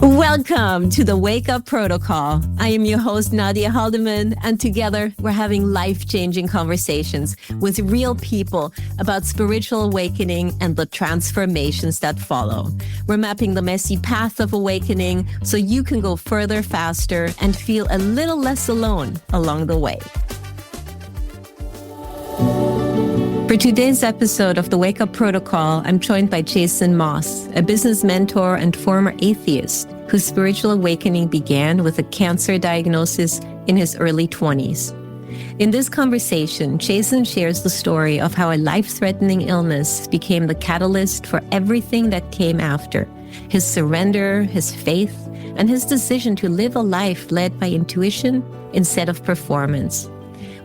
Welcome to the WakeUp Protocol. I am your host, Nadja Haldimann, and together we're having life-changing conversations with real people about spiritual awakening and the transformations that follow. We're mapping the messy path of awakening so you can go further, faster, and feel a little less alone along the way. For today's episode of the WakeUp Protocol, I'm joined by Jason Moss, a business mentor and former atheist whose spiritual awakening began with a cancer diagnosis in his early 20s. In this conversation, Jason shares the story of how a life-threatening illness became the catalyst for everything that came after: his surrender, his faith, and his decision to live a life led by intuition instead of performance.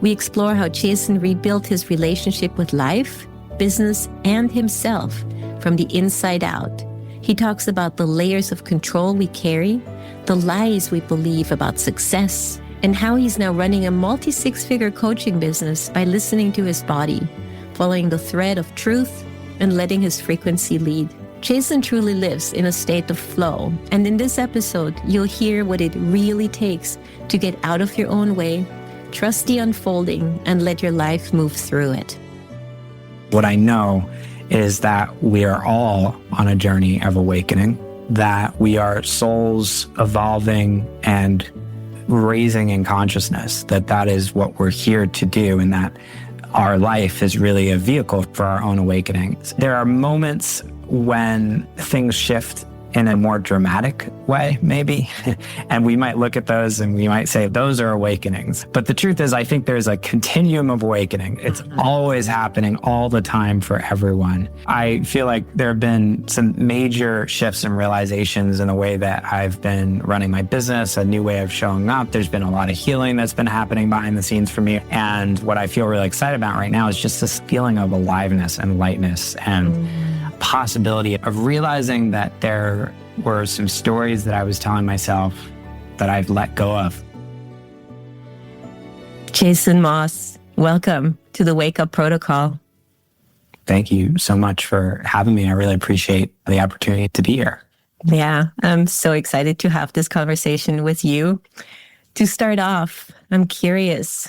We explore how Jason rebuilt his relationship with life, business, and himself from the inside out. He talks about the layers of control we carry, the lies we believe about success, and how he's now running a multi-six-figure coaching business by listening to his body, following the thread of truth, and letting his frequency lead. Jason truly lives in a state of flow, and in this episode, you'll hear what it really takes to get out of your own way, trust the unfolding, and let your life move through it. What I know is that we are all on a journey of awakening, that we are souls evolving and raising in consciousness, that is what we're here to do, and that our life is really a vehicle for our own awakening. There are moments when things shift in a more dramatic way, maybe. And we might look at those and we might say, those are awakenings. But the truth is, I think there's a continuum of awakening. It's always happening all the time for everyone. I feel like there have been some major shifts and realizations in the way that I've been running my business, a new way of showing up. There's been a lot of healing that's been happening behind the scenes for me. And what I feel really excited about right now is just this feeling of aliveness and lightness and possibility of realizing that there were some stories that I was telling myself that I've let go of. Jason Moss, welcome to the WakeUp Protocol. Thank you so much for having me. I really appreciate the opportunity to be here. Yeah, I'm so excited to have this conversation with you. To start off, I'm curious,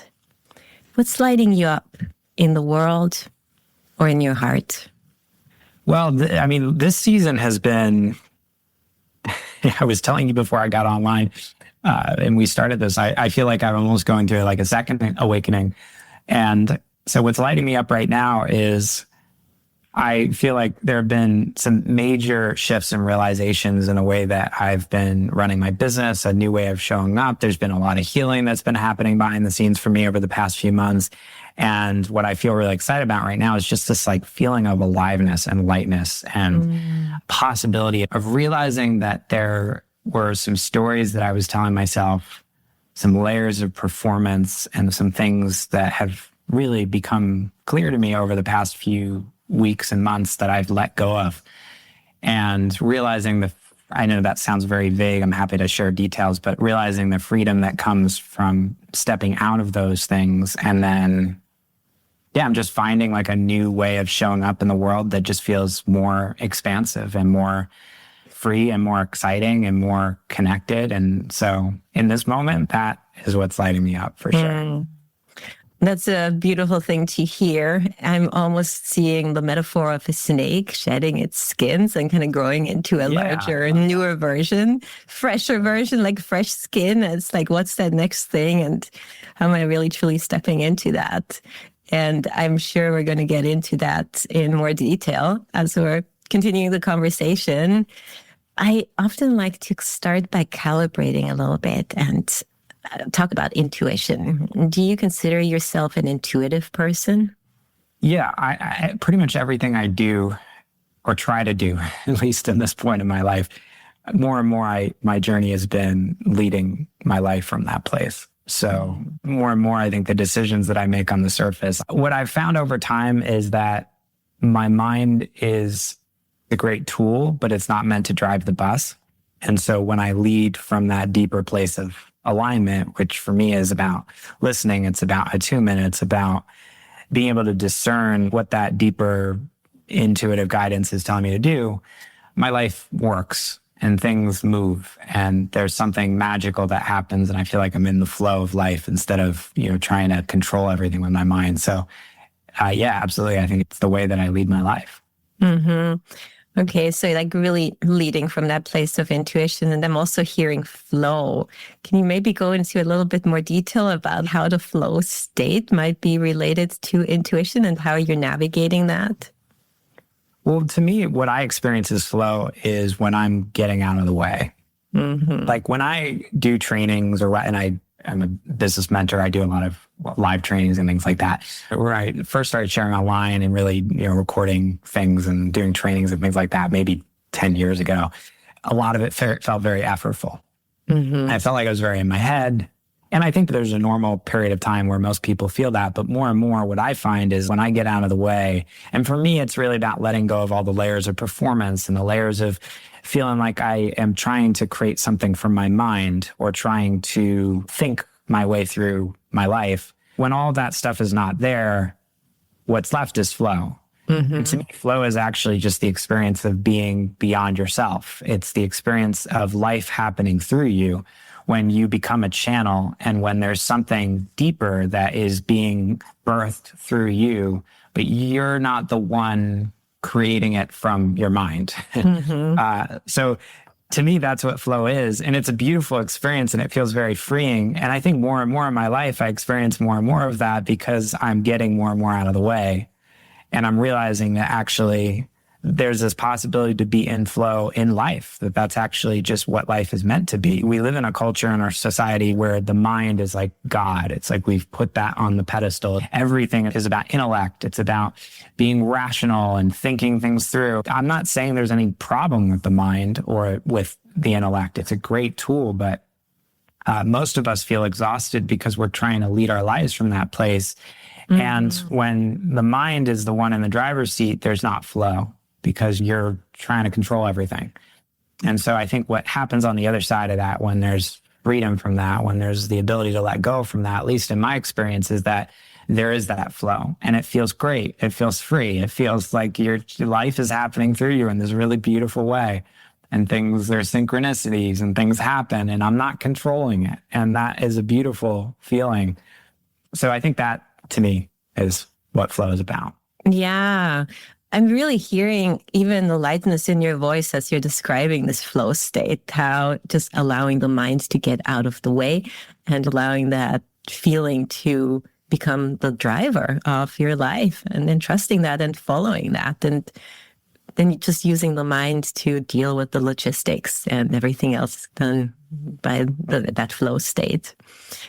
what's lighting you up in the world or in your heart? Well, this season has been, I was telling you before I got online and we started this, I feel like I'm almost going through like a second awakening. And so what's lighting me up right now is I feel like there have been some major shifts and realizations in the way that I've been running my business, a new way of showing up. There's been a lot of healing that's been happening behind the scenes for me over the past few months. And what I feel really excited about right now is just this like feeling of aliveness and lightness and possibility of realizing that there were some stories that I was telling myself, some layers of performance and some things that have really become clear to me over the past few weeks and months that I've let go of. And realizing I know that sounds very vague. I'm happy to share details, but realizing the freedom that comes from stepping out of those things. And then, I'm just finding like a new way of showing up in the world that just feels more expansive and more free and more exciting and more connected. And so in this moment, that is what's lighting me up for sure. That's a beautiful thing to hear. I'm almost seeing the metaphor of a snake shedding its skins and kind of growing into a larger, newer version, fresher version, like fresh skin. It's like, what's that next thing? And how am I really truly stepping into that? And I'm sure we're going to get into that in more detail as we're continuing the conversation. I often like to start by calibrating a little bit and talk about intuition. Do you consider yourself an intuitive person? Yeah, I pretty much everything I do or try to do, at least in this point in my life, more and more my journey has been leading my life from that place. So more and more, I think the decisions that I make on the surface, what I've found over time is that my mind is a great tool, but it's not meant to drive the bus. And so when I lead from that deeper place of alignment, which for me is about listening, it's about attunement, it's about being able to discern what that deeper intuitive guidance is telling me to do, my life works and things move and there's something magical that happens. And I feel like I'm in the flow of life instead of, trying to control everything with my mind. So yeah, absolutely. I think it's the way that I lead my life. Mm-hmm. Okay, so like really leading from that place of intuition, and I'm also hearing flow. Can you maybe go into a little bit more detail about how the flow state might be related to intuition and how you're navigating that? Well, to me, what I experience as flow is when I'm getting out of the way. Mm-hmm. Like when I do trainings I'm a business mentor. I do a lot of live trainings and things like that. Where I first started sharing online and really, recording things and doing trainings and things like that, maybe 10 years ago, a lot of it felt very effortful. Mm-hmm. I felt like I was very in my head. And I think there's a normal period of time where most people feel that. But more and more, what I find is when I get out of the way, and for me, it's really about letting go of all the layers of performance and the layers of feeling like I am trying to create something from my mind or trying to think my way through my life. When all that stuff is not there, what's left is flow. Mm-hmm. And to me, flow is actually just the experience of being beyond yourself. It's the experience of life happening through you when you become a channel and when there's something deeper that is being birthed through you, but you're not the one creating it from your mind. Mm-hmm. So to me, that's what flow is. And it's a beautiful experience and it feels very freeing. And I think more and more in my life, I experience more and more of that because I'm getting more and more out of the way. And I'm realizing that actually there's this possibility to be in flow in life, that's actually just what life is meant to be. We live in a culture in our society where the mind is like God. It's like we've put that on the pedestal. Everything is about intellect. It's about being rational and thinking things through. I'm not saying there's any problem with the mind or with the intellect. It's a great tool, but most of us feel exhausted because we're trying to lead our lives from that place. Mm-hmm. And when the mind is the one in the driver's seat, there's not flow, because you're trying to control everything. And so I think what happens on the other side of that, when there's freedom from that, when there's the ability to let go from that, at least in my experience, is that there is that flow and it feels great. It feels free. It feels like your life is happening through you in this really beautiful way. And there's synchronicities and things happen and I'm not controlling it. And that is a beautiful feeling. So I think that to me is what flow is about. Yeah. I'm really hearing even the lightness in your voice as you're describing this flow state, how just allowing the mind to get out of the way and allowing that feeling to become the driver of your life and then trusting that and following that. And then just using the mind to deal with the logistics and everything else done by that flow state.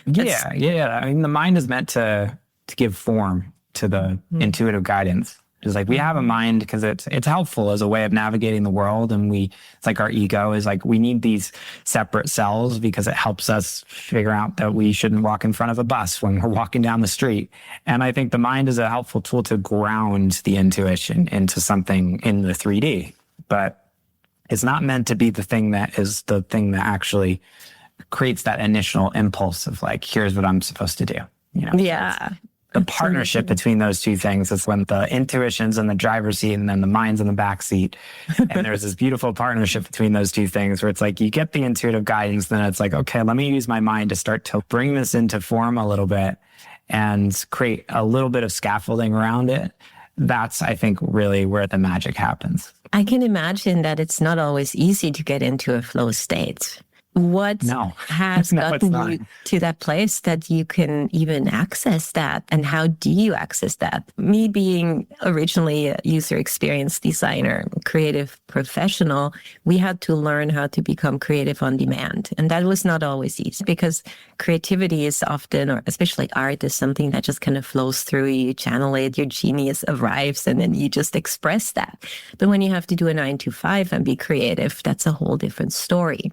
Yeah. I mean, the mind is meant to give form to the intuitive guidance. It's like we have a mind because it's helpful as a way of navigating the world. And it's like our ego is like, we need these separate cells because it helps us figure out that we shouldn't walk in front of a bus when we're walking down the street. And I think the mind is a helpful tool to ground the intuition into something in the 3D. But it's not meant to be the thing that actually creates that initial impulse of like, here's what I'm supposed to do. Yeah. The partnership between those two things is when the intuition's in the driver's seat and then the mind's in the back seat. And there's this beautiful partnership between those two things where it's like you get the intuitive guidance, then it's like, okay, let me use my mind to start to bring this into form a little bit and create a little bit of scaffolding around it. That's, I think, really where the magic happens. I can imagine that it's not always easy to get into a flow state. What has gotten you to that place that you can even access that? And how do you access that? Me being originally a user experience designer, creative professional, we had to learn how to become creative on demand. And that was not always easy because creativity is often, or especially art, is something that just kind of flows through you, channel it, your genius arrives, and then you just express that. But when you have to do a 9 to 5 and be creative, that's a whole different story.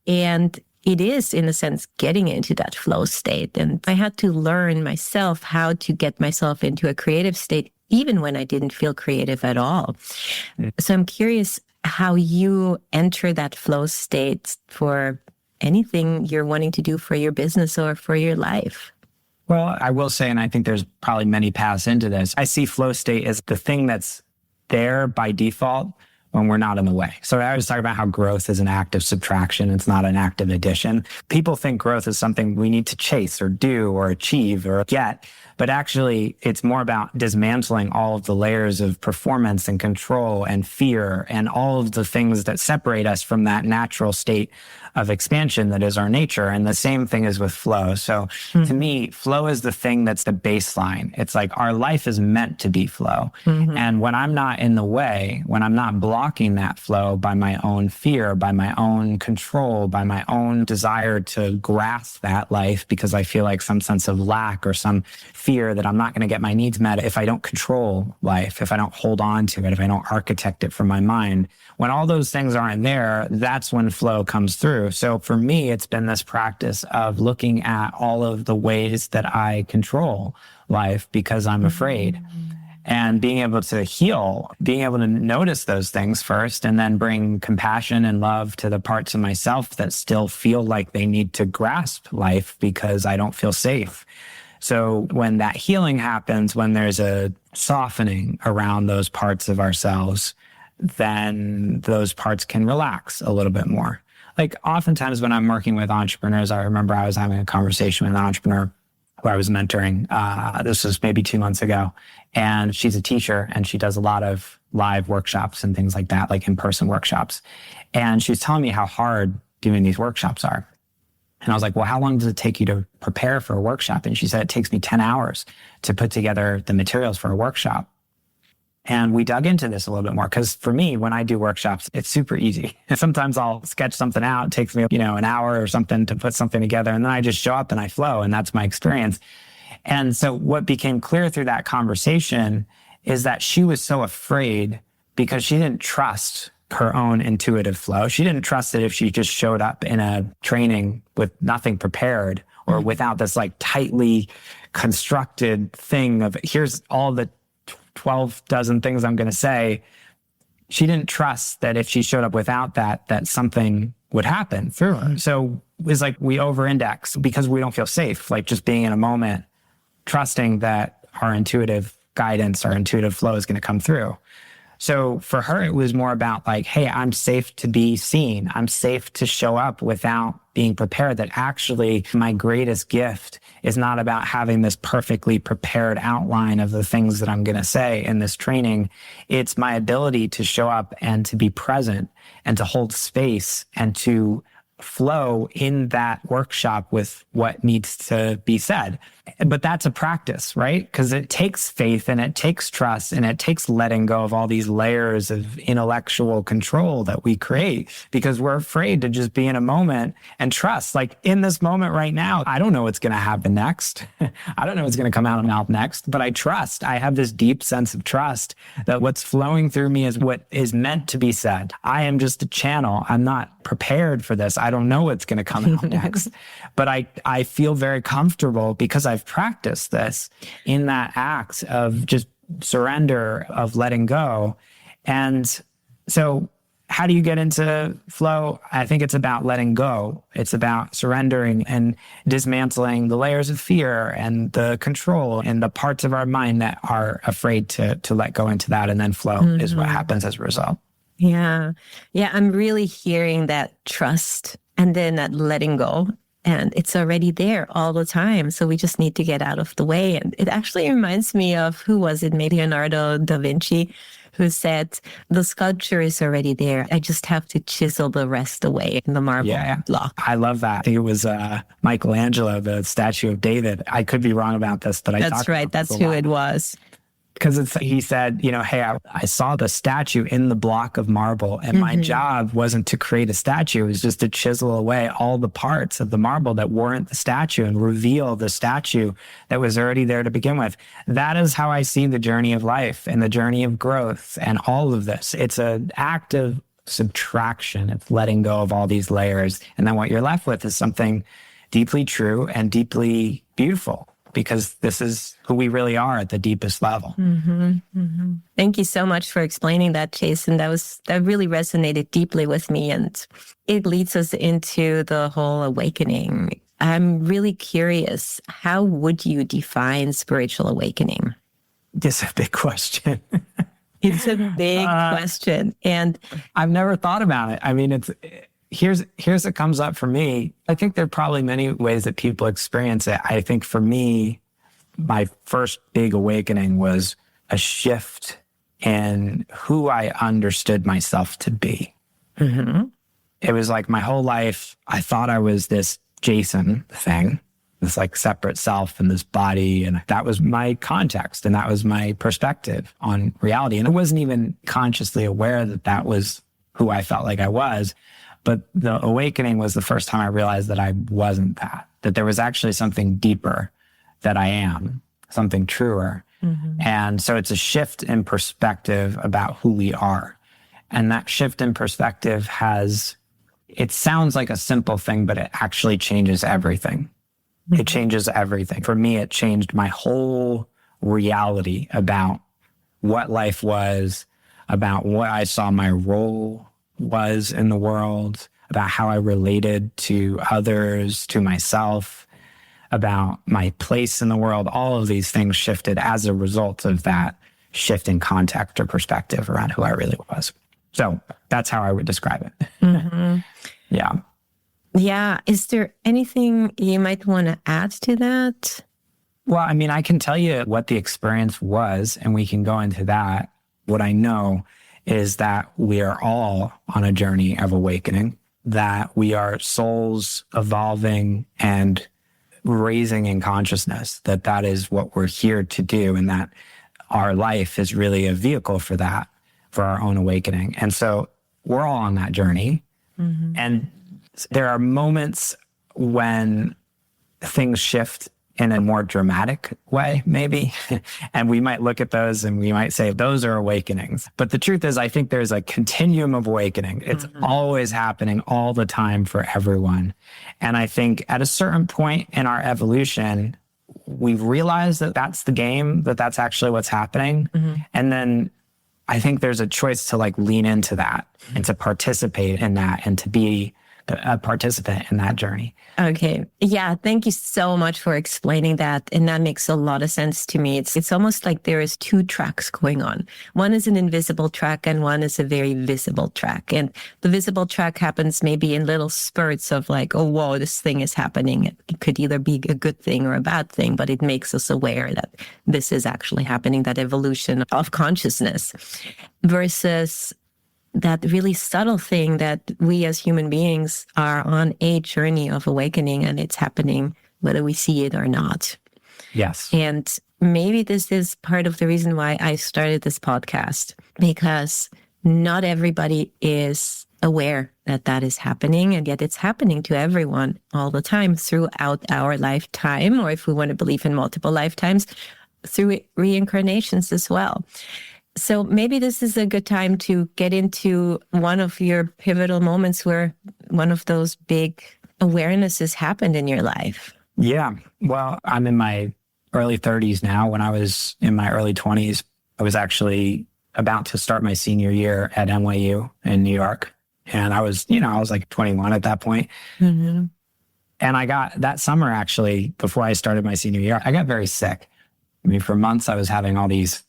And it is, in a sense, getting into that flow state. And I had to learn myself how to get myself into a creative state, even when I didn't feel creative at all. So I'm curious how you enter that flow state for anything you're wanting to do for your business or for your life. Well, I will say, and I think there's probably many paths into this, I see flow state as the thing that's there by default, when we're not in the way. So I was talking about how growth is an act of subtraction. It's not an act of addition. People think growth is something we need to chase or do or achieve or get, but actually it's more about dismantling all of the layers of performance and control and fear and all of the things that separate us from that natural state of expansion that is our nature. And the same thing is with flow. So to me, flow is the thing that's the baseline. It's like our life is meant to be flow. And when I'm not in the way, when I'm not blocking that flow by my own fear, by my own control, by my own desire to grasp that life because I feel like some sense of lack or some fear that I'm not going to get my needs met if I don't control life, if I don't hold on to it, if I don't architect it from my mind. When all those things aren't there, that's when flow comes through. So for me, it's been this practice of looking at all of the ways that I control life because I'm afraid. And being able to heal, being able to notice those things first, and then bring compassion and love to the parts of myself that still feel like they need to grasp life because I don't feel safe. So when that healing happens, when there's a softening around those parts of ourselves, then those parts can relax a little bit more. Like oftentimes when I'm working with entrepreneurs, I remember I was having a conversation with an entrepreneur who I was mentoring. This was maybe 2 months ago. And she's a teacher and she does a lot of live workshops and things like that, like in-person workshops. And she was telling me how hard doing these workshops are. And I was like, well, how long does it take you to prepare for a workshop? And she said, it takes me 10 hours to put together the materials for a workshop. And we dug into this a little bit more because for me, when I do workshops, it's super easy. Sometimes I'll sketch something out. It takes me, an hour or something to put something together. And then I just show up and I flow. And that's my experience. And so what became clear through that conversation is that she was so afraid because she didn't trust her own intuitive flow. She didn't trust that if she just showed up in a training with nothing prepared or without this like tightly constructed thing of here's all the 12 dozen things I'm going to say. She didn't trust that if she showed up without that something would happen through her. So it's like we over-index because we don't feel safe, like just being in a moment, trusting that our intuitive guidance, our intuitive flow is going to come through. So for her, it was more about like, hey, I'm safe to be seen. I'm safe to show up without being prepared. That actually my greatest gift is not about having this perfectly prepared outline of the things that I'm going to say in this training. It's my ability to show up and to be present and to hold space and to flow in that workshop with what needs to be said. But that's a practice, right? Because it takes faith and it takes trust and it takes letting go of all these layers of intellectual control that we create because we're afraid to just be in a moment and trust. Like in this moment right now, I don't know what's going to happen next. I don't know what's going to come out of my mouth next, but I trust. I have this deep sense of trust that what's flowing through me is what is meant to be said. I am just a channel. I'm not prepared for this. I don't know what's going to come out next, but I feel very comfortable because I've practiced this in that act of just surrender, of letting go. And so how do you get into flow? I think it's about letting go. It's about surrendering and dismantling the layers of fear and the control and the parts of our mind that are afraid to let go into that. And then flow is what happens as a result. Yeah. Yeah. I'm really hearing that trust and then that letting go. And it's already there all the time. So we just need to get out of the way. And it actually reminds me of, who was it? Maybe Leonardo da Vinci, who said, the sculpture is already there. I just have to chisel the rest away in the marble block. I love that. I think it was Michelangelo, the statue of David. I could be wrong about this, but that's right. That's who it was. Because he said, hey, I saw the statue in the block of marble and my job wasn't to create a statue. It was just to chisel away all the parts of the marble that weren't the statue and reveal the statue that was already there to begin with. That is how I see the journey of life and the journey of growth and all of this. It's an act of subtraction. It's letting go of all these layers. And then what you're left with is something deeply true and deeply beautiful, because this is who we really are at the deepest level. Thank you so much for explaining that, Jason. That really resonated deeply with me, and it leads us into the whole awakening. I'm really curious, how would you define spiritual awakening? It's a big question. It's a big question. And I've never thought about it. I mean, here's what comes up for me. I think there are probably many ways that people experience it. I think for me, my first big awakening was a shift in who I understood myself to be. mm-hmm. It was like my whole life, I thought I was this Jason thing, this like separate self and this body. And that was my context and that was my perspective on reality. And I wasn't even consciously aware that that was who I felt like I was. But the awakening was the first time I realized that I wasn't that there was actually something deeper that I am, something truer. Mm-hmm. And so it's a shift in perspective about who we are. And that shift in perspective it sounds like a simple thing, but it actually changes everything. Mm-hmm. It changes everything. For me, it changed my whole reality about what life was, about what I saw my role was in the world, about how I related to others, to myself, about my place in the world. All of these things shifted as a result of that shift in context or perspective around who I really was. So that's how I would describe it. Mm-hmm. Yeah. Yeah. Is there anything you might want to add to that? Well, I mean, I can tell you what the experience was, and we can go into that. What I know is that we are all on a journey of awakening, that we are souls evolving and raising in consciousness, that is what we're here to do, and that our life is really a vehicle for that, for our own awakening. And so we're all on that journey. Mm-hmm. And there are moments when things shift in a more dramatic way, maybe. And we might look at those and we might say, those are awakenings. But the truth is, I think there's a continuum of awakening. It's mm-hmm. always happening all the time for everyone. And I think at a certain point in our evolution, we've realized that that's the game, that that's actually what's happening. Mm-hmm. And then I think there's a choice to like lean into that and to participate in that and to be a participant in that journey. Okay. Yeah. Thank you so much for explaining that. And that makes a lot of sense to me. It's almost like there is two tracks going on. One is an invisible track and one is a very visible track. And the visible track happens maybe in little spurts of like, oh, whoa, this thing is happening. It could either be a good thing or a bad thing, but it makes us aware that this is actually happening, that evolution of consciousness versus that really subtle thing that we as human beings are on a journey of awakening, and it's happening whether we see it or not. Yes. And maybe this is part of the reason why I started this podcast, because not everybody is aware that that is happening, and yet it's happening to everyone all the time throughout our lifetime, or if we want to believe in multiple lifetimes, through reincarnations as well. So maybe this is a good time to get into one of your pivotal moments where one of those big awarenesses happened in your life. Yeah. Well, I'm in my early 30s now. When I was in my early 20s, I was actually about to start my senior year at NYU in New York. And I was like 21 at that point. Mm-hmm. And I got that summer, actually, before I started my senior year, I got very sick. I mean, for months, I was having all these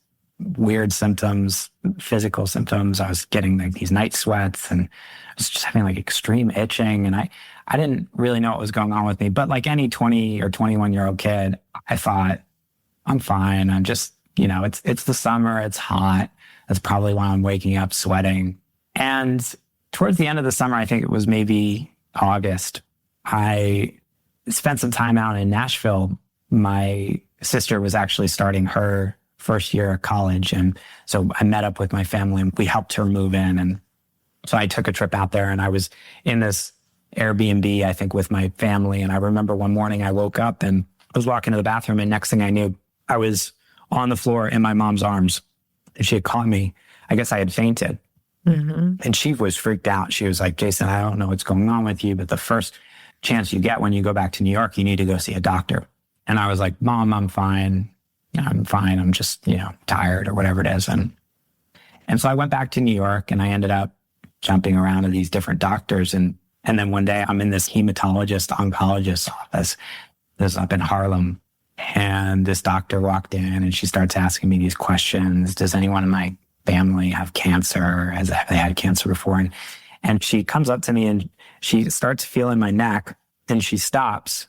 weird symptoms, physical symptoms. I was getting like these night sweats and I was just having like extreme itching. And I didn't really know what was going on with me. But like any 20 or 21-year-old kid, I thought, I'm fine. I'm just, it's the summer. It's hot. That's probably why I'm waking up sweating. And towards the end of the summer, I think it was maybe August, I spent some time out in Nashville. My sister was actually starting her first year of college. And so I met up with my family and we helped her move in. And so I took a trip out there and I was in this Airbnb, I think, with my family. And I remember one morning I woke up and I was walking to the bathroom, and next thing I knew, I was on the floor in my mom's arms. And she had caught me. I guess I had fainted. Mm-hmm. And she was freaked out. She was like, Jason, I don't know what's going on with you, but the first chance you get when you go back to New York, you need to go see a doctor. And I was like, Mom, I'm fine. I'm fine. I'm just, tired or whatever it is. And so I went back to New York and I ended up jumping around to these different doctors. And then one day I'm in this hematologist oncologist office. This is up in Harlem. And this doctor walked in and she starts asking me these questions. Does anyone in my family have cancer, as they had cancer before. And she comes up to me and she starts feeling my neck, and she stops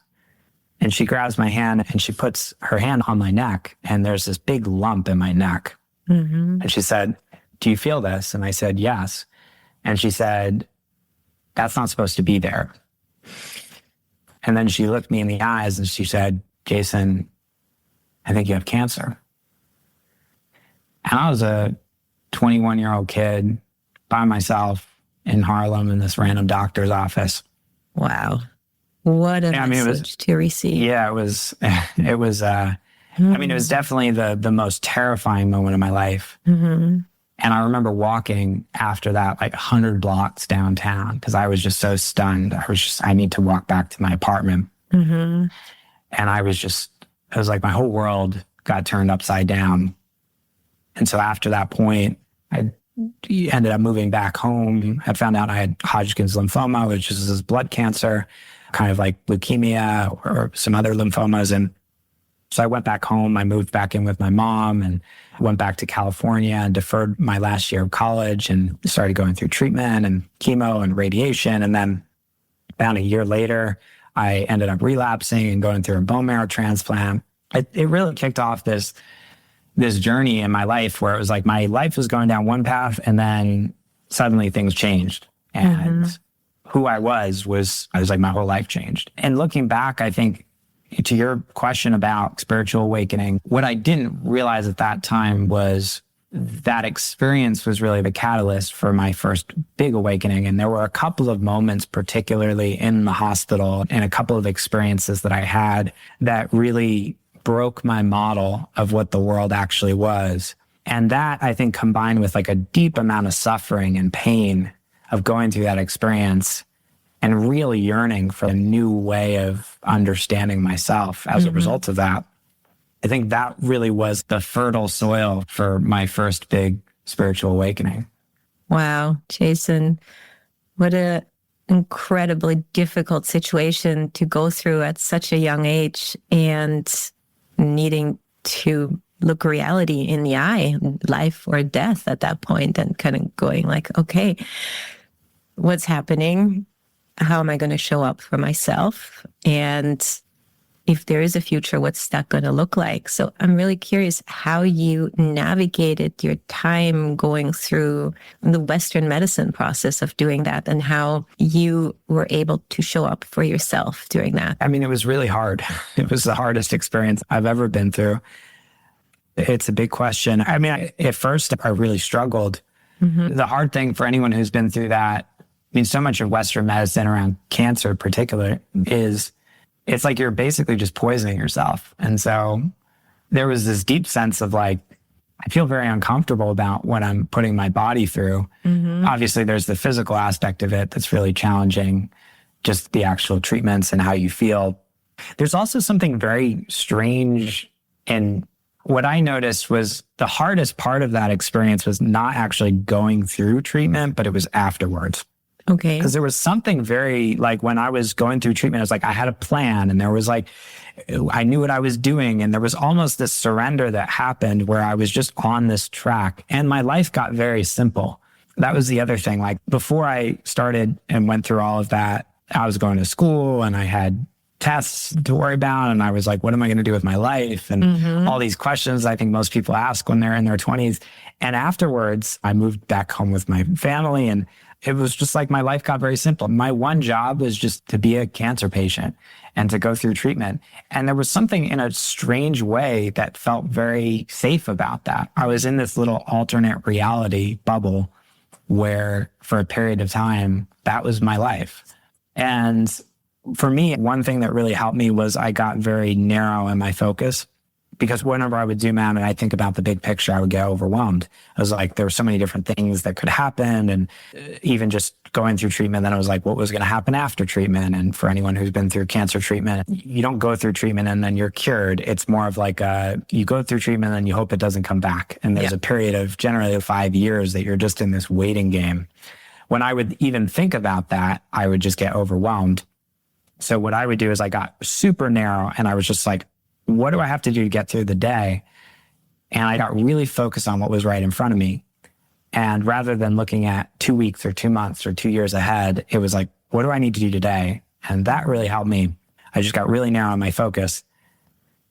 and she grabs my hand and she puts her hand on my neck, and there's this big lump in my neck. Mm-hmm. And she said, "Do you feel this?" And I said, "Yes." And she said, "That's not supposed to be there." And then she looked me in the eyes and she said, "Jason, I think you have cancer." And I was a 21-year-old kid by myself in Harlem in this random doctor's office. Wow. What a message to receive. Yeah, it was it was definitely the most terrifying moment of my life. Mm-hmm. And I remember walking after that, like 100 blocks downtown, because I was just so stunned. I need to walk back to my apartment. Mm-hmm. And it was like my whole world got turned upside down. And so after that point, I ended up moving back home. I found out I had Hodgkin's lymphoma, which is this blood cancer, kind of like leukemia or some other lymphomas. And so I went back home. I moved back in with my mom and went back to California and deferred my last year of college and started going through treatment and chemo and radiation. And then about a year later, I ended up relapsing and going through a bone marrow transplant. It really kicked off this journey in my life where it was like my life was going down one path and then suddenly things changed. And who I was like my whole life changed. And looking back, I think to your question about spiritual awakening, what I didn't realize at that time was that experience was really the catalyst for my first big awakening. And there were a couple of moments, particularly in the hospital, and a couple of experiences that I had that really broke my model of what the world actually was. And that, I think, combined with like a deep amount of suffering and pain of going through that experience and really yearning for a new way of understanding myself as a result of that, I think that really was the fertile soil for my first big spiritual awakening. Wow, Jason, what an incredibly difficult situation to go through at such a young age, and needing to look reality in the eye, life or death at that point, and kind of going like, okay, what's happening? How am I going to show up for myself? And if there is a future, what's that going to look like? So I'm really curious how you navigated your time going through the Western medicine process of doing that, and how you were able to show up for yourself during that. I mean, it was really hard. It was the hardest experience I've ever been through. It's a big question. I mean, at first, I really struggled. Mm-hmm. The hard thing for anyone who's been through that, I mean, so much of Western medicine around cancer in particular is, it's like you're basically just poisoning yourself. And so there was this deep sense of like, I feel very uncomfortable about what I'm putting my body through. Mm-hmm. Obviously, there's the physical aspect of it that's really challenging, just the actual treatments and how you feel. There's also something very strange. And what I noticed was the hardest part of that experience was not actually going through treatment, but it was afterwards. Okay. Because there was something very, like when I was going through treatment, it was like I had a plan, and there was like, I knew what I was doing. And there was almost this surrender that happened where I was just on this track, and my life got very simple. That was the other thing. Like before I started and went through all of that, I was going to school and I had tests to worry about. And I was like, what am I going to do with my life? And all these questions I think most people ask when they're in their 20s. And afterwards, I moved back home with my family, and it was just like my life got very simple. My one job was just to be a cancer patient and to go through treatment. And there was something in a strange way that felt very safe about that. I was in this little alternate reality bubble where for a period of time, that was my life. And for me, one thing that really helped me was I got very narrow in my focus. Because whenever I would zoom out and I think about the big picture, I would get overwhelmed. I was like, there were so many different things that could happen. And even just going through treatment, then I was like, what was going to happen after treatment? And for anyone who's been through cancer treatment, you don't go through treatment and then you're cured. It's more of like you go through treatment and you hope it doesn't come back. And there's a period of generally 5 years that you're just in this waiting game. When I would even think about that, I would just get overwhelmed. So what I would do is I got super narrow, and I was just like, what do I have to do to get through the day? And I got really focused on what was right in front of me. And rather than looking at 2 weeks or 2 months or 2 years ahead, it was like, what do I need to do today? And that really helped me. I just got really narrow in my focus,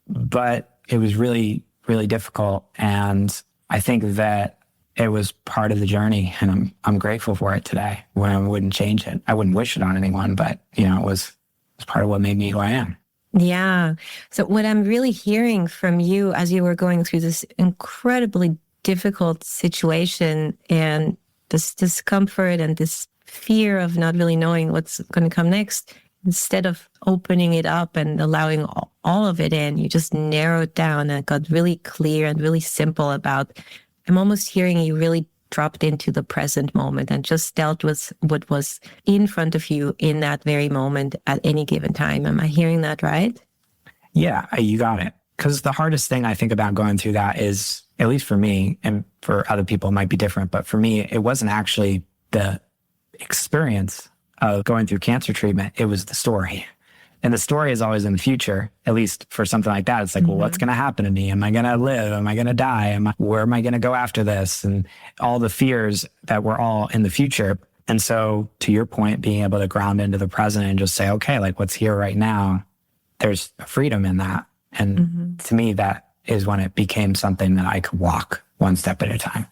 but it was really, really difficult. And I think that it was part of the journey, and I'm grateful for it today. When I wouldn't change it. I wouldn't wish it on anyone, but it was part of what made me who I am. Yeah. So what I'm really hearing from you as you were going through this incredibly difficult situation and this discomfort and this fear of not really knowing what's going to come next, instead of opening it up and allowing all of it in, you just narrowed down and got really clear and really simple about, I'm almost hearing you really dropped into the present moment and just dealt with what was in front of you in that very moment at any given time. Am I hearing that right? Yeah, you got it. Because the hardest thing I think about going through that is, at least for me, and for other people it might be different, but for me, it wasn't actually the experience of going through cancer treatment. It was the story. And the story is always in the future, at least for something like that. It's like, well, what's going to happen to me? Am I going to live? Am I going to die? Where am I going to go after this? And all the fears that were all in the future. And so to your point, being able to ground into the present and just say, okay, like what's here right now, there's freedom in that. And to me, that is when it became something that I could walk one step at a time.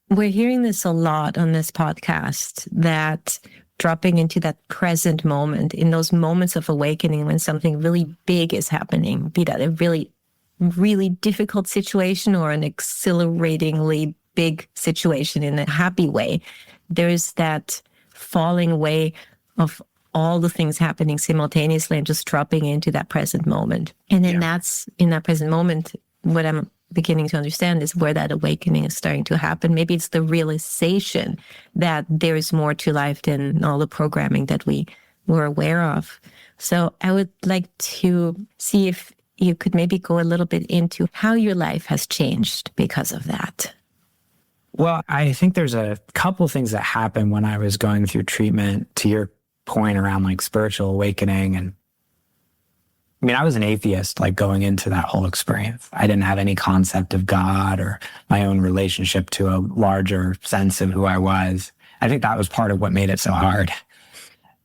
We're hearing this a lot on this podcast, that dropping into that present moment, in those moments of awakening when something really big is happening, be that a really, really difficult situation or an exhilaratingly big situation in a happy way, there's that falling away of all the things happening simultaneously and just dropping into that present moment. And then that's in that present moment, what I'm beginning to understand is where that awakening is starting to happen. Maybe it's the realization that there is more to life than all the programming that we were aware of. So I would like to see if you could maybe go a little bit into how your life has changed because of that. Well, I think there's a couple things that happened when I was going through treatment, to your point around like spiritual awakening. And I mean, I was an atheist, like going into that whole experience. I didn't have any concept of God or my own relationship to a larger sense of who I was. I think that was part of what made it so hard.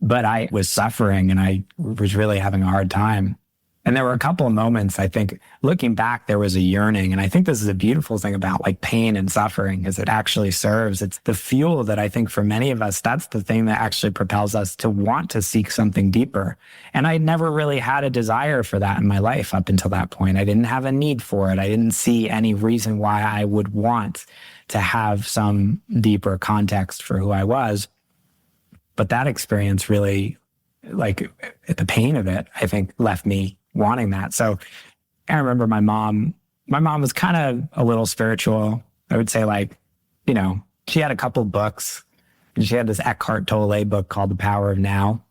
But I was suffering and I was really having a hard time. And there were a couple of moments, I think, looking back, there was a yearning. And I think this is a beautiful thing about like pain and suffering, is it actually serves. It's the fuel that I think for many of us, that's the thing that actually propels us to want to seek something deeper. And I never really had a desire for that in my life up until that point. I didn't have a need for it. I didn't see any reason why I would want to have some deeper context for who I was. But that experience really, like the pain of it, I think left me wanting that. So I remember my mom was kind of a little spiritual. I would say, like, she had a couple books. She had this Eckhart Tolle book called The Power of Now.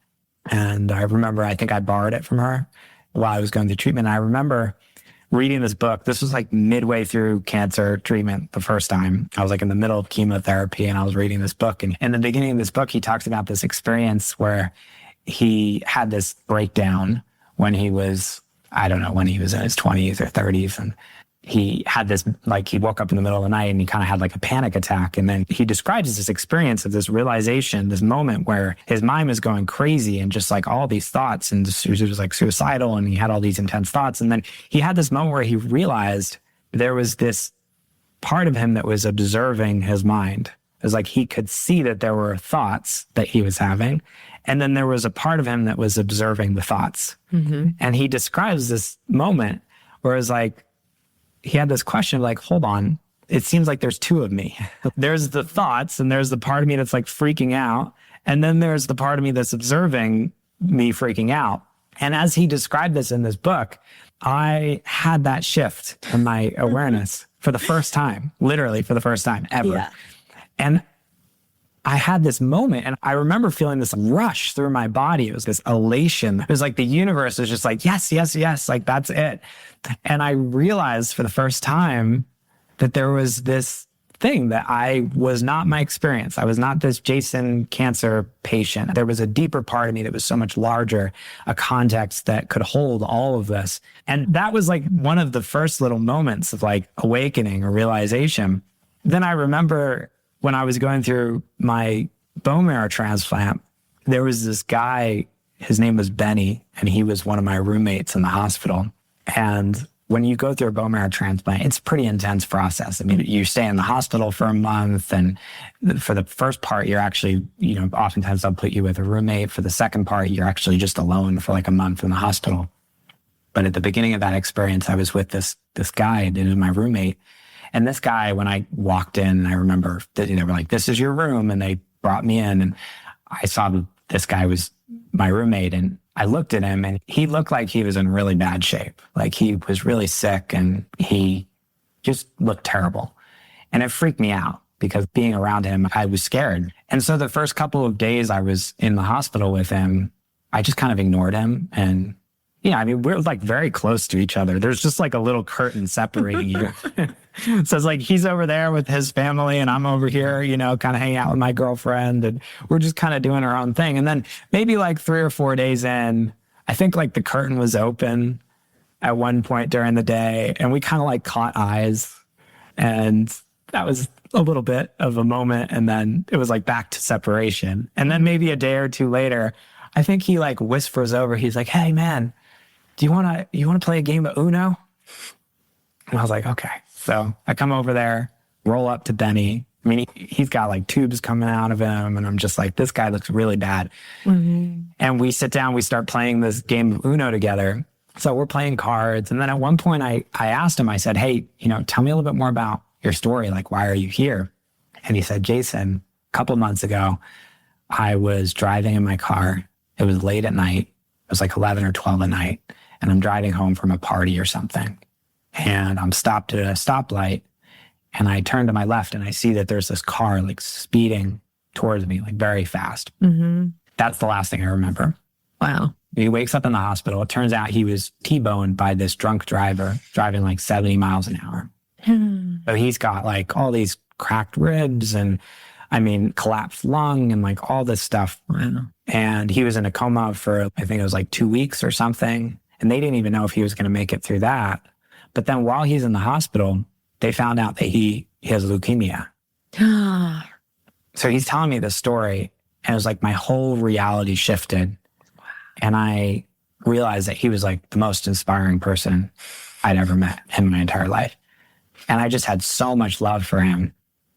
And I remember, I think I borrowed it from her while I was going through treatment. And I remember reading this book. This was like midway through cancer treatment the first time. I was like in the middle of chemotherapy and I was reading this book. And in the beginning of this book, he talks about this experience where he had this breakdown when he was, I don't know, when he was in his 20s or 30s. And he had this, like, he woke up in the middle of the night and he kind of had like a panic attack. And then he describes this experience of this realization, this moment where his mind was going crazy and just like all these thoughts, and he was like suicidal and he had all these intense thoughts. And then he had this moment where he realized there was this part of him that was observing his mind. It was like he could see that there were thoughts that he was having. And then there was a part of him that was observing the thoughts. And he describes this moment where it's like, he had this question of like, hold on, it seems like there's two of me. There's the thoughts and there's the part of me that's like freaking out. And then there's the part of me that's observing me freaking out. And as he described this in this book, I had that shift in my awareness for the first time, literally for the first time ever. Yeah. And I had this moment and I remember feeling this rush through my body. It was this elation. It was like the universe was just like, yes, yes, yes, like that's it. And I realized for the first time that there was this thing that I was not my experience. I was not this Jason cancer patient. There was a deeper part of me that was so much larger, a context that could hold all of this. And that was like one of the first little moments of like awakening or realization. then I remember when I was going through my bone marrow transplant, there was this guy, his name was Benny, and he was one of my roommates in the hospital. And when you go through a bone marrow transplant, it's a pretty intense process. I mean, you stay in the hospital for a month, and for the first part, you're actually, oftentimes they'll put you with a roommate. For the second part, you're actually just alone for like a month in the hospital. But at the beginning of that experience, I was with this guy, and it was my roommate. And this guy, when I walked in, I remember that they were like, "This is your room," and they brought me in, and I saw that this guy was my roommate, and I looked at him, and he looked like he was in really bad shape. Like he was really sick, and he just looked terrible. And it freaked me out because being around him, I was scared. And so the first couple of days I was in the hospital with him, I just kind of ignored him. And we're like very close to each other. There's just like a little curtain separating you. So it's like he's over there with his family and I'm over here, kind of hanging out with my girlfriend, and we're just kind of doing our own thing. And then maybe like 3 or 4 days in, I think like the curtain was open at one point during the day, and we kind of like caught eyes, and that was a little bit of a moment. And then it was like back to separation. And then maybe a day or two later, I think he like whispers over, he's like, "Hey man, do you want to play a game of Uno?" And I was like, okay. So I come over there, roll up to Benny. I mean, he's got like tubes coming out of him, and I'm just like, this guy looks really bad. Mm-hmm. And we sit down, we start playing this game of Uno together. So we're playing cards. And then at one point I asked him, I said, "Hey, tell me a little bit more about your story. Like, why are you here?" And he said, "Jason, a couple months ago, I was driving in my car. It was late at night. It was like 11 or 12 at night. And I'm driving home from a party or something. And I'm stopped at a stoplight, and I turn to my left, and I see that there's this car like speeding towards me, like very fast." Mm-hmm. That's the last thing I remember. Wow. He wakes up in the hospital. It turns out he was T-boned by this drunk driver driving like 70 miles an hour. So he's got like all these cracked ribs and collapsed lung and like all this stuff. Wow. And he was in a coma for, I think it was like 2 weeks or something. And they didn't even know if he was going to make it through that. But then while he's in the hospital, they found out that he has leukemia. So he's telling me this story, and it was like my whole reality shifted. Wow. And I realized that he was like the most inspiring person I'd ever met in my entire life. And I just had so much love for him.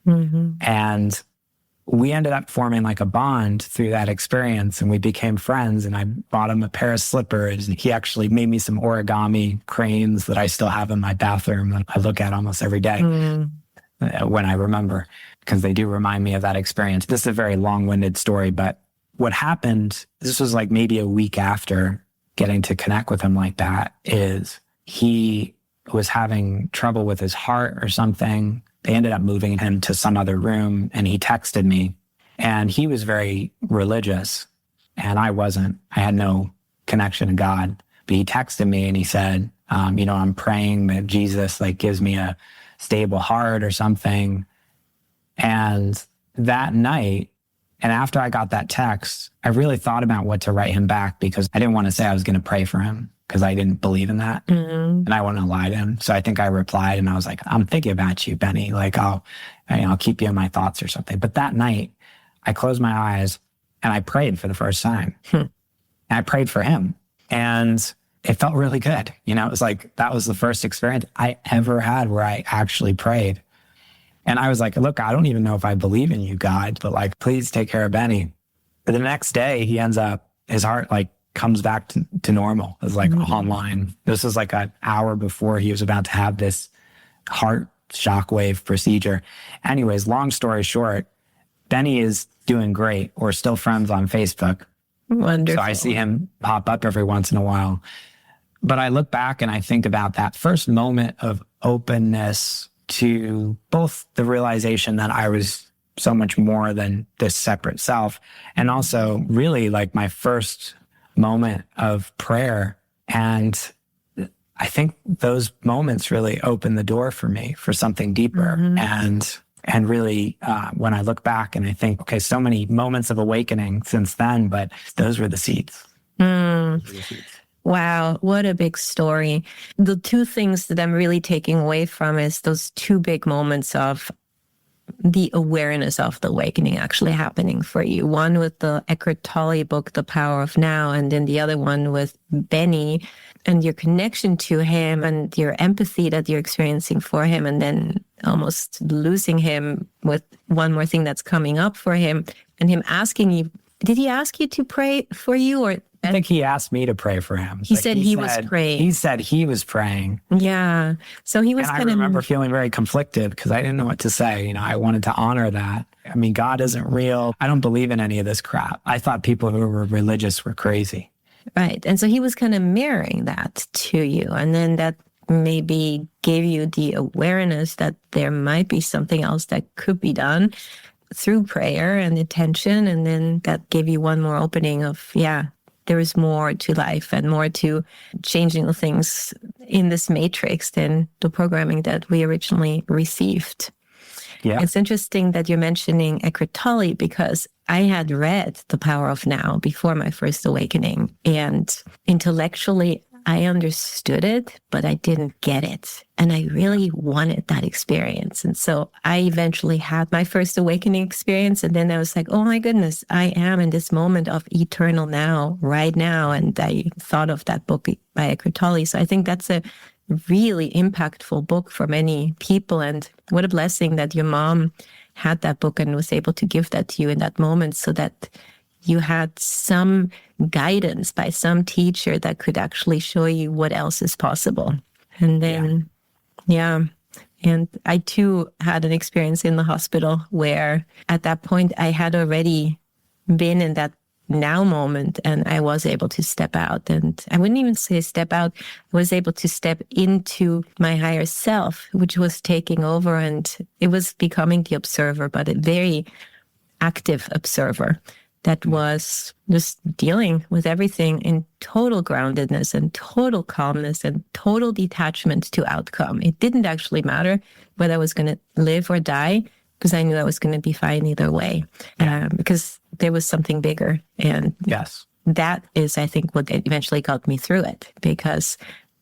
Mm-hmm. And we ended up forming like a bond through that experience, and we became friends, and I bought him a pair of slippers, and he actually made me some origami cranes that I still have in my bathroom that I look at almost every day when I remember, because they do remind me of that experience. This is a very long-winded story, but what happened, this was like maybe a week after getting to connect with him like that, is he was having trouble with his heart or something. They ended up moving him to some other room, and he texted me, and he was very religious and I wasn't. I had no connection to God, but he texted me and he said, I'm praying that Jesus like gives me a stable heart or something. And that night, and after I got that text, I really thought about what to write him back, because I didn't want to say I was going to pray for him, because I didn't believe in that. Mm-hmm. And I wouldn't lie to him. So I think I replied, and I was like, "I'm thinking about you, Benny. Like, I'll keep you in my thoughts," or something. But that night I closed my eyes and I prayed for the first time. And I prayed for him, and it felt really good. It was like, that was the first experience I ever had where I actually prayed. And I was like, "Look, I don't even know if I believe in you, God, but like, please take care of Benny." But the next day he ends up, his heart like comes back to normal. It was like online. This was like an hour before he was about to have this heart shockwave procedure. Anyways, long story short, Benny is doing great. We're still friends on Facebook. Wonderful. So I see him pop up every once in a while. But I look back and I think about that first moment of openness to both the realization that I was so much more than this separate self, and also really like my first moment of prayer. And I think those moments really opened the door for me for something deeper. Mm-hmm. And really, when I look back and I think, okay, so many moments of awakening since then, but those were the seeds. Wow, what a big story. The two things that I'm really taking away from is those two big moments of the awareness of the awakening actually happening for you. One with the Eckhart Tolle book, The Power of Now, and then the other one with Benny and your connection to him and your empathy that you're experiencing for him, and then almost losing him with one more thing that's coming up for him, and him asking you, did he ask you to pray for you? Or I think he asked me to pray for him. He said he was praying. He said he was praying. Yeah. So he was and I remember feeling very conflicted because I didn't know what to say. I wanted to honor that. I mean, God isn't real. I don't believe in any of this crap. I thought people who were religious were crazy. Right. And so he was kind of mirroring that to you. And then that maybe gave you the awareness that there might be something else that could be done through prayer and attention. And then that gave you one more opening of, there is more to life and more to changing the things in this matrix than the programming that we originally received. Yeah. It's interesting that you're mentioning Eckhart Tolle because I had read The Power of Now before my first awakening, and intellectually I understood it, but I didn't get it. And I really wanted that experience. And so I eventually had my first awakening experience. And then I was like, oh my goodness, I am in this moment of eternal now, right now. And I thought of that book by Eckhart Tolle. So I think that's a really impactful book for many people. And what a blessing that your mom had that book and was able to give that to you in that moment so that you had some guidance by some teacher that could actually show you what else is possible. And then, and I too had an experience in the hospital where at that point I had already been in that now moment and I was able to step out. And I wouldn't even say step out, I was able to step into my higher self, which was taking over, and it was becoming the observer, but a very active observer that was just dealing with everything in total groundedness and total calmness and total detachment to outcome. It didn't actually matter whether I was going to live or die because I knew I was going to be fine either way, because there was something bigger. And yes, that is, I think, what eventually got me through it, because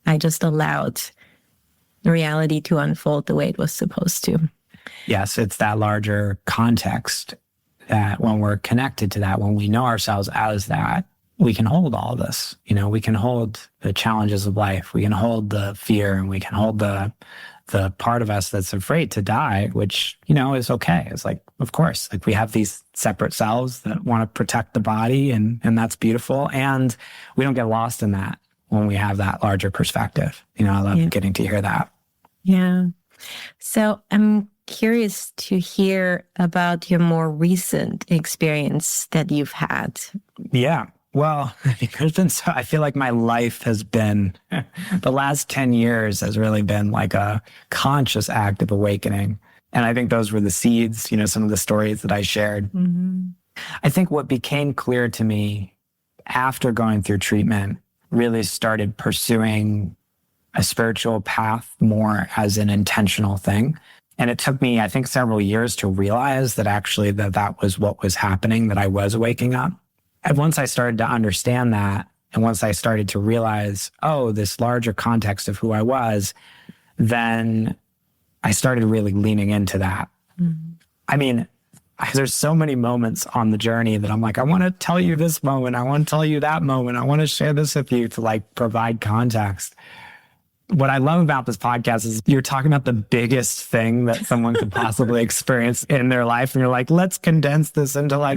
I just allowed reality to unfold the way it was supposed to. Yes, it's that larger context that when we're connected to that, when we know ourselves as that, we can hold all this. We can hold the challenges of life. We can hold the fear, and we can hold the part of us that's afraid to die, which, is okay. It's like, of course, like we have these separate selves that want to protect the body, and that's beautiful. And we don't get lost in that when we have that larger perspective. I love getting to hear that. Yeah. So I'm curious to hear about your more recent experience that you've had. Yeah. Well, I feel like my life has been, the last 10 years has really been like a conscious act of awakening. And I think those were the seeds, some of the stories that I shared. Mm-hmm. I think what became clear to me after going through treatment, really started pursuing a spiritual path more as an intentional thing. And it took me, I think, several years to realize that actually that was what was happening, that I was waking up. And once I started to understand that, and once I started to realize, this larger context of who I was, then I started really leaning into that. Mm-hmm. I mean, there's so many moments on the journey that I'm like, I want to tell you this moment. I want to tell you that moment. I want to share this with you to provide context. What I love about this podcast is you're talking about the biggest thing that someone could possibly experience in their life. And you're like, let's condense this into a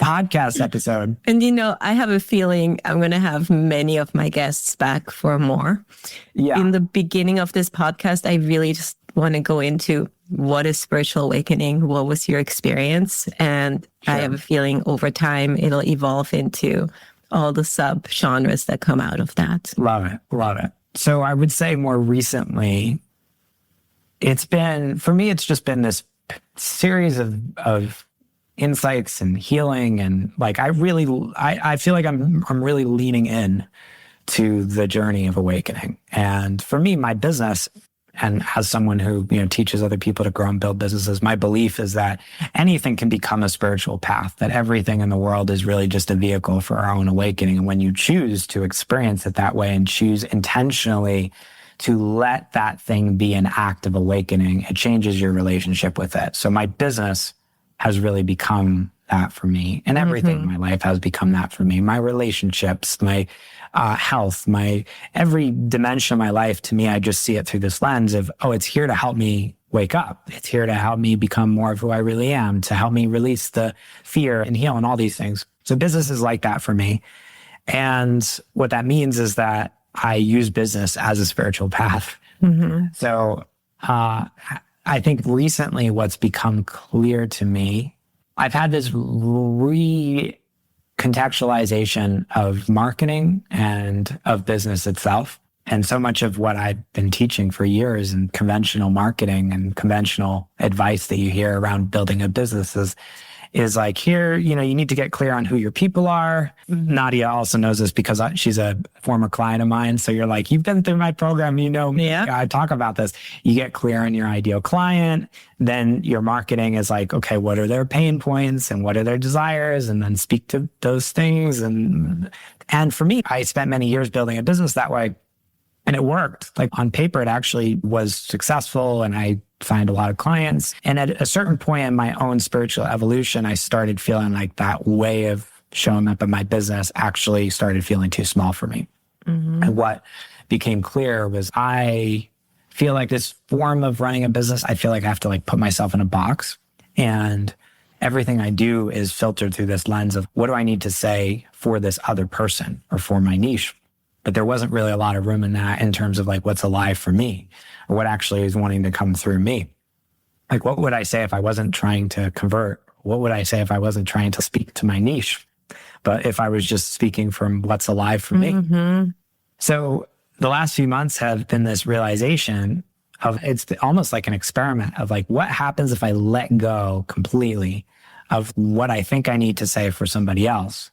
podcast episode. And I have a feeling I'm going to have many of my guests back for more. Yeah. In the beginning of this podcast, I really just want to go into what is spiritual awakening? What was your experience? And sure. I have a feeling over time, it'll evolve into all the sub genres that come out of that. Love it. Love it. So I would say more recently, it's just been this series of insights and healing. And I feel like I'm really leaning in to the journey of awakening. And for me, my business, and as someone who, teaches other people to grow and build businesses, my belief is that anything can become a spiritual path, that everything in the world is really just a vehicle for our own awakening. And when you choose to experience it that way and choose intentionally to let that thing be an act of awakening, it changes your relationship with it. So my business has really become that for me, and everything in my life has become that for me. My relationships, my health, my every dimension of my life, to me, I just see it through this lens of, oh, it's here to help me wake up. It's here to help me become more of who I really am, to help me release the fear and heal and all these things. So business is like that for me. And what that means is that I use business as a spiritual path. So I think recently what's become clear to me, I've had this recontextualization of marketing and of business itself. And so much of what I've been teaching for years in conventional marketing and conventional advice that you hear around building a business is like, here, you need to get clear on who your people are. Nadja also knows this because she's a former client of mine. So you're like, you've been through my program, I talk about this. You get clear on your ideal client. Then your marketing is like, okay, what are their pain points and what are their desires? And then speak to those things. And for me, I spent many years building a business that way. And it worked. Like on paper, it actually was successful and I signed a lot of clients. And at a certain point in my own spiritual evolution, I started feeling like that way of showing up in my business actually started feeling too small for me. And what became clear was I feel like this form of running a business, I feel like I have to like put myself in a box, and everything I do is filtered through this lens of what do I need to say for this other person or for my niche. But there wasn't really a lot of room in that in terms of like what's alive for me or what actually is wanting to come through me. Like, what would I say if I wasn't trying to convert? What would I say if I wasn't trying to speak to my niche, but if I was just speaking from what's alive for me? So the last few months have been this realization of, it's almost like an experiment of like, what happens if I let go completely of what I think I need to say for somebody else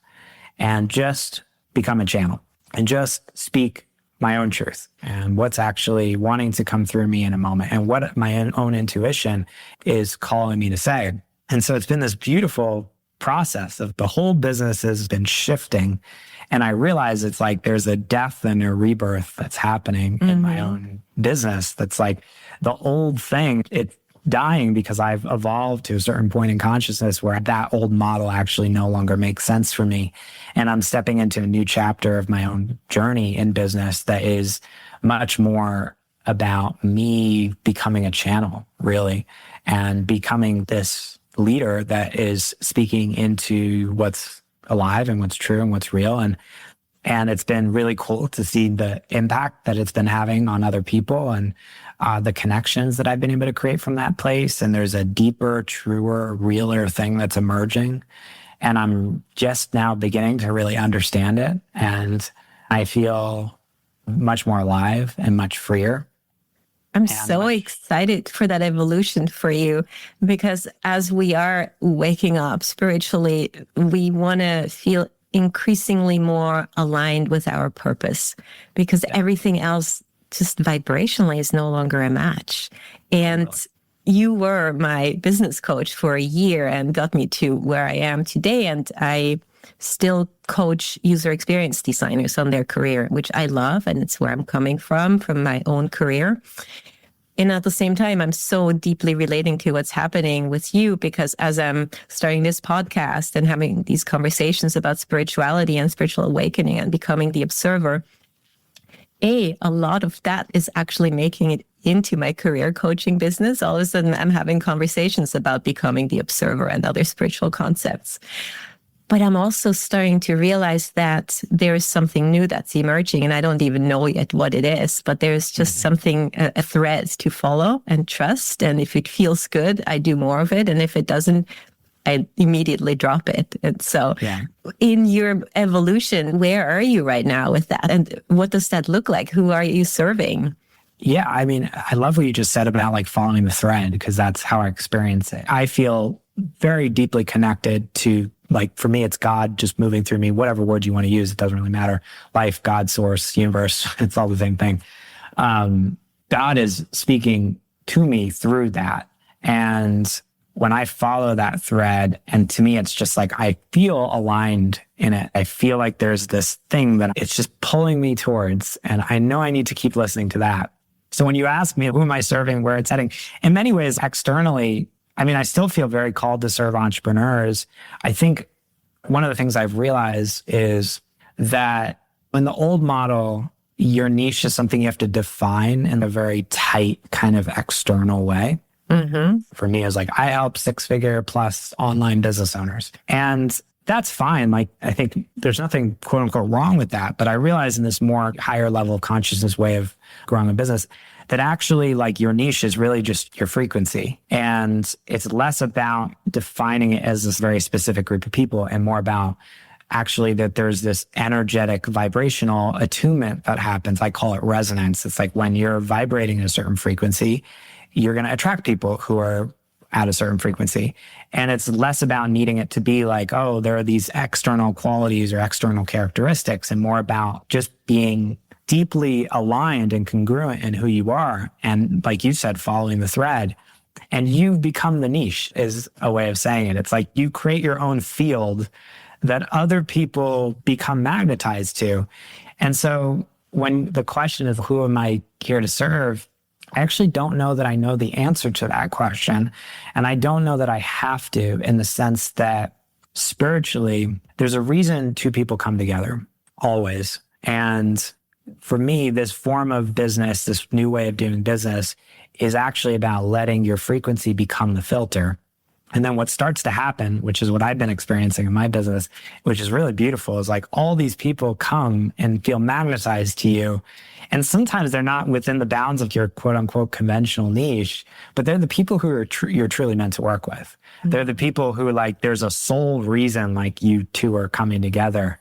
and just become a channel? And just speak my own truth and what's actually wanting to come through me in a moment and what my own intuition is calling me to say. And so it's been this beautiful process of the whole business has been shifting. And I realize it's like there's a death and a rebirth that's happening in my own business. That's like the old thing, it's dying because I've evolved to a certain point in consciousness where that old model actually no longer makes sense for me. And I'm stepping into a new chapter of my own journey in business that is much more about me becoming a channel, really, and becoming this leader that is speaking into what's alive and what's true and what's real. And it's been really cool to see the impact that it's been having on other people and the connections that I've been able to create from that place. And there's a deeper, truer, realer thing that's emerging. And I'm just now beginning to really understand it. And I feel much more alive and much freer. I'm so excited for that evolution for you, because as we are waking up spiritually, we want to feel increasingly more aligned with our purpose, because everything else just vibrationally is no longer a match. And you were my business coach for a year and got me to where I am today. And I still coach user experience designers on their career, which I love. And it's where I'm coming from my own career. And at the same time, I'm so deeply relating to what's happening with you, because as I'm starting this podcast and having these conversations about spirituality and spiritual awakening and becoming the observer, a lot of that is actually making it into my career coaching business. All of a sudden, I'm having conversations about becoming the observer and other spiritual concepts. But I'm also starting to realize that there is something new that's emerging, and I don't even know yet what it is, but there's just something, a thread to follow and trust. And if it feels good, I do more of it. And if it doesn't, I immediately drop it. And so in your evolution, where are you right now with that? And what does that look like? Who are you serving? Yeah, I mean, I love what you just said about like following the thread, because that's how I experience it. I feel very deeply connected to, like, for me, it's God just moving through me, whatever word you want to use, it doesn't really matter. Life, God, source, universe, it's all the same thing. God is speaking to me through that. And when I follow that thread, and to me, it's just like, I feel aligned in it. I feel like there's this thing that it's just pulling me towards, and I know I need to keep listening to that. So when you ask me, who am I serving, where it's heading, in many ways, externally, I mean, I still feel very called to serve entrepreneurs. I think one of the things I've realized is that in the old model, your niche is something you have to define in a very tight kind of external way. Mm-hmm. For me, it's like, I help 6-figure plus online business owners. And that's fine. Like, I think there's nothing quote unquote wrong with that. But I realize in this more higher level of consciousness way of growing a business that actually, like, your niche is really just your frequency. And it's less about defining it as this very specific group of people and more about actually that there's this energetic vibrational attunement that happens. I call it resonance. It's like when you're vibrating at a certain frequency, you're going to attract people who are at a certain frequency. And it's less about needing it to be like, oh, there are these external qualities or external characteristics, and more about just being deeply aligned and congruent in who you are. And like you said, following the thread. And you've become the niche is a way of saying it. It's like you create your own field that other people become magnetized to. And so when the question is, who am I here to serve? I actually don't know that I know the answer to that question. And I don't know that I have to, in the sense that spiritually, there's a reason two people come together, always. And for me, this form of business, this new way of doing business, is actually about letting your frequency become the filter. And then what starts to happen, which is what I've been experiencing in my business, which is really beautiful, is like all these people come and feel magnetized to you. And sometimes they're not within the bounds of your quote unquote conventional niche, but they're the people who are you're truly meant to work with. Mm-hmm. They're the people who, like, there's a sole reason, like, you two are coming together.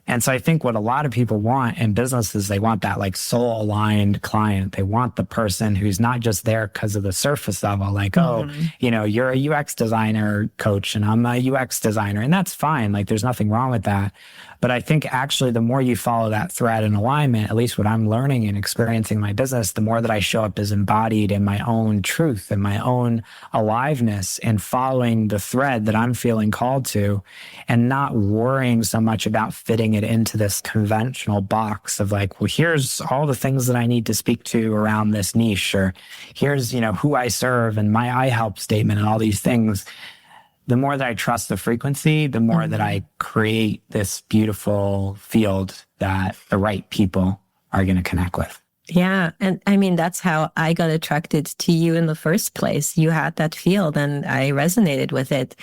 And so I think what a lot of people want in business is they want that, like, soul aligned client. They want the person who's not just there because of the surface level, like, mm-hmm. oh, you know, you're a UX designer coach and I'm a UX designer. And that's fine. Like, there's nothing wrong with that. But I think actually the more you follow that thread and alignment, at least what I'm learning and experiencing in my business, the more that I show up as embodied in my own truth and my own aliveness and following the thread that I'm feeling called to, and not worrying so much about fitting it into this conventional box of like, well, here's all the things that I need to speak to around this niche, or here's, you know, who I serve and my I help statement and all these things. The more that I trust the frequency, the more mm-hmm. that I create this beautiful field that the right people are going to connect with. Yeah. And I mean, that's how I got attracted to you in the first place. You had that field and I resonated with it.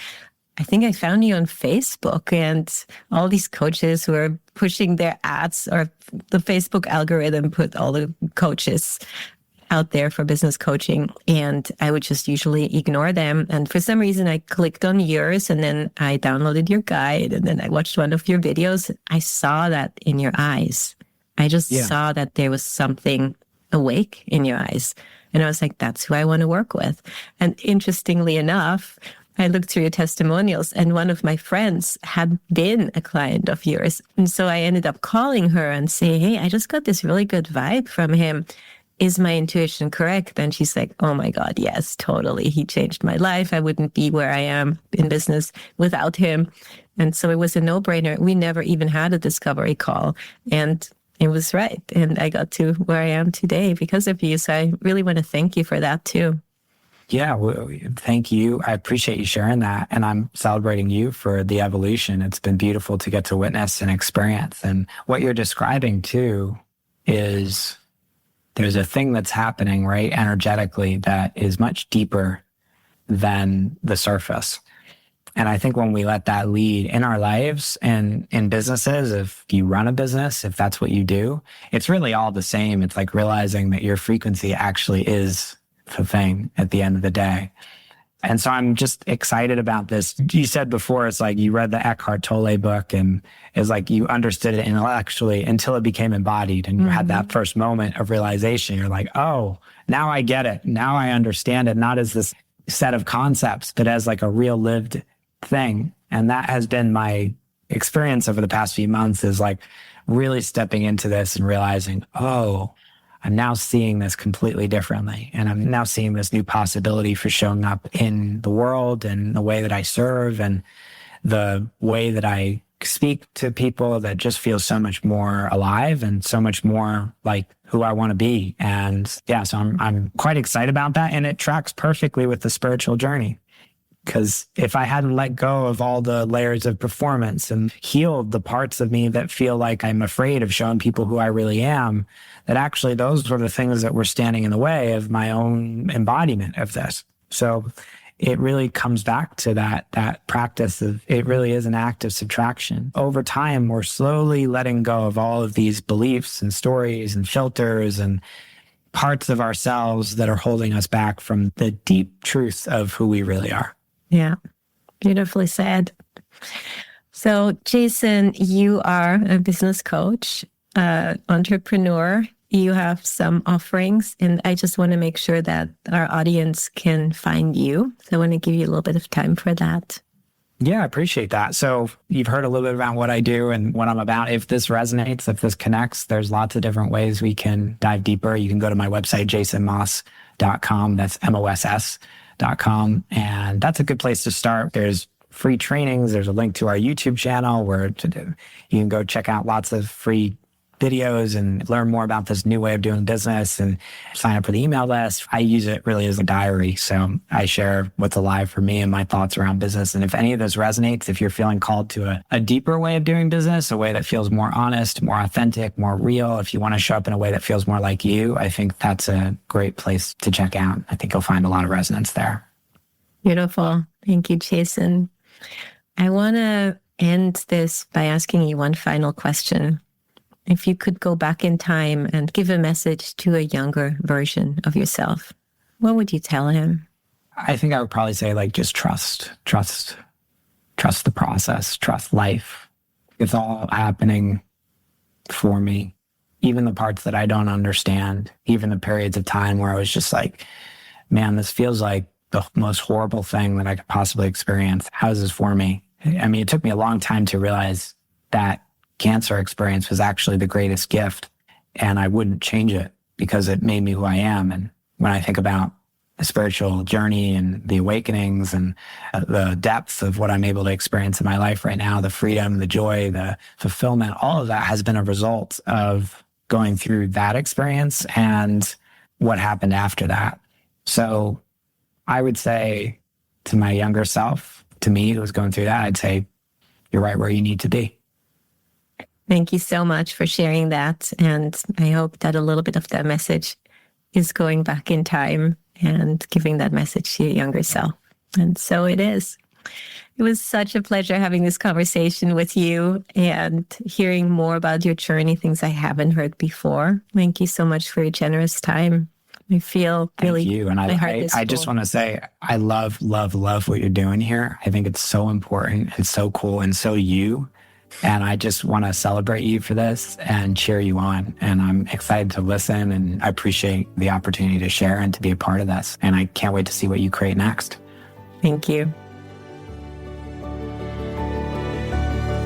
I think I found you on Facebook, and all these coaches who are pushing their ads, or the Facebook algorithm put all the coaches out there for business coaching, and I would just usually ignore them. And for some reason, I clicked on yours, and then I downloaded your guide, and then I watched one of your videos. I saw that in your eyes. I just saw that there was something awake in your eyes. And I was like, that's who I want to work with. And interestingly enough, I looked through your testimonials, and one of my friends had been a client of yours. And so I ended up calling her and saying, hey, I just got this really good vibe from him. Is my intuition correct? And she's like, oh my God, yes, totally. He changed my life. I wouldn't be where I am in business without him. And so it was a no-brainer. We never even had a discovery call. And it was right. And I got to where I am today because of you. So I really want to thank you for that too. Yeah, well, thank you. I appreciate you sharing that. And I'm celebrating you for the evolution. It's been beautiful to get to witness and experience. And what you're describing too is there's a thing that's happening, right, energetically, that is much deeper than the surface. And I think when we let that lead in our lives and in businesses, if you run a business, if that's what you do, it's really all the same. It's like realizing that your frequency actually is the thing at the end of the day. And so I'm just excited about this. You said before, it's like you read the Eckhart Tolle book and it's like you understood it intellectually until it became embodied. And you had that first moment of realization. You're like, oh, now I get it. Now I understand it, not as this set of concepts, but as like a real lived thing. And that has been my experience over the past few months, is like really stepping into this and realizing, oh, I'm now seeing this completely differently. And I'm now seeing this new possibility for showing up in the world and the way that I serve and the way that I speak to people that just feels so much more alive and so much more like who I want to be. And yeah, so I'm quite excited about that. And it tracks perfectly with the spiritual journey. Because if I hadn't let go of all the layers of performance and healed the parts of me that feel like I'm afraid of showing people who I really am, that actually those were the things that were standing in the way of my own embodiment of this. So it really comes back to that practice of, it really is an act of subtraction. Over time, we're slowly letting go of all of these beliefs and stories and filters and parts of ourselves that are holding us back from the deep truth of who we really are. Yeah, beautifully said. So, Jason, you are a business coach, entrepreneur. You have some offerings, and I just want to make sure that our audience can find you. So I want to give you a little bit of time for that. Yeah, I appreciate that. So you've heard a little bit about what I do and what I'm about. If this resonates, if this connects, there's lots of different ways we can dive deeper. You can go to my website, jasonmoss.com. That's MOSS.com. And that's a good place to start. There's free trainings. There's a link to our YouTube channel where you can go check out lots of free videos and learn more about this new way of doing business and sign up for the email list. I use it really as a diary. So I share what's alive for me and my thoughts around business. And if any of this resonates, if you're feeling called to a deeper way of doing business, a way that feels more honest, more authentic, more real, if you want to show up in a way that feels more like you, I think that's a great place to check out. I think you'll find a lot of resonance there. Beautiful. Thank you, Jason. I want to end this by asking you one final question. If you could go back in time and give a message to a younger version of yourself, what would you tell him? I think I would probably say, like, just trust the process, trust life. It's all happening for me. Even the parts that I don't understand, even the periods of time where I was just like, man, this feels like the most horrible thing that I could possibly experience. How is this for me? I mean, it took me a long time to realize that cancer experience was actually the greatest gift, and I wouldn't change it because it made me who I am. And when I think about the spiritual journey and the awakenings and the depth of what I'm able to experience in my life right now, the freedom, the joy, the fulfillment, all of that has been a result of going through that experience and what happened after that. So I would say to my younger self, to me who was going through that, I'd say, you're right where you need to be. Thank you so much for sharing that. And I hope that a little bit of that message is going back in time and giving that message to your younger self. And so it is. It was such a pleasure having this conversation with you and hearing more about your journey, things I haven't heard before. Thank you so much for your generous time. I feel really... Thank you. And I just want to say, I love what you're doing here. I think it's so important and so cool and so you. And I just want to celebrate you for this and cheer you on. And I'm excited to listen, and I appreciate the opportunity to share and to be a part of this. And I can't wait to see what you create next. Thank you.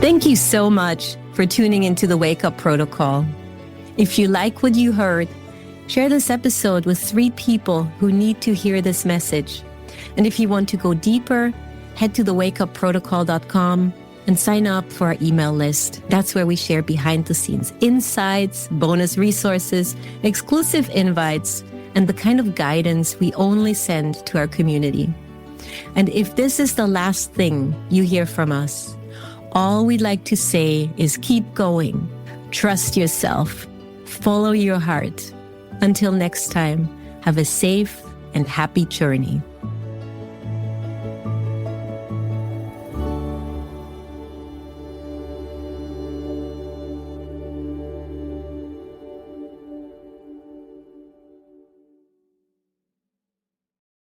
Thank you so much for tuning into the Wake Up Protocol. If you like what you heard, share this episode with 3 people who need to hear this message. And if you want to go deeper, head to thewakeuprotocol.com and sign up for our email list. That's where we share behind-the-scenes insights, bonus resources, exclusive invites, and the kind of guidance we only send to our community. And if this is the last thing you hear from us, all we'd like to say is keep going, trust yourself, follow your heart. Until next time, have a safe and happy journey.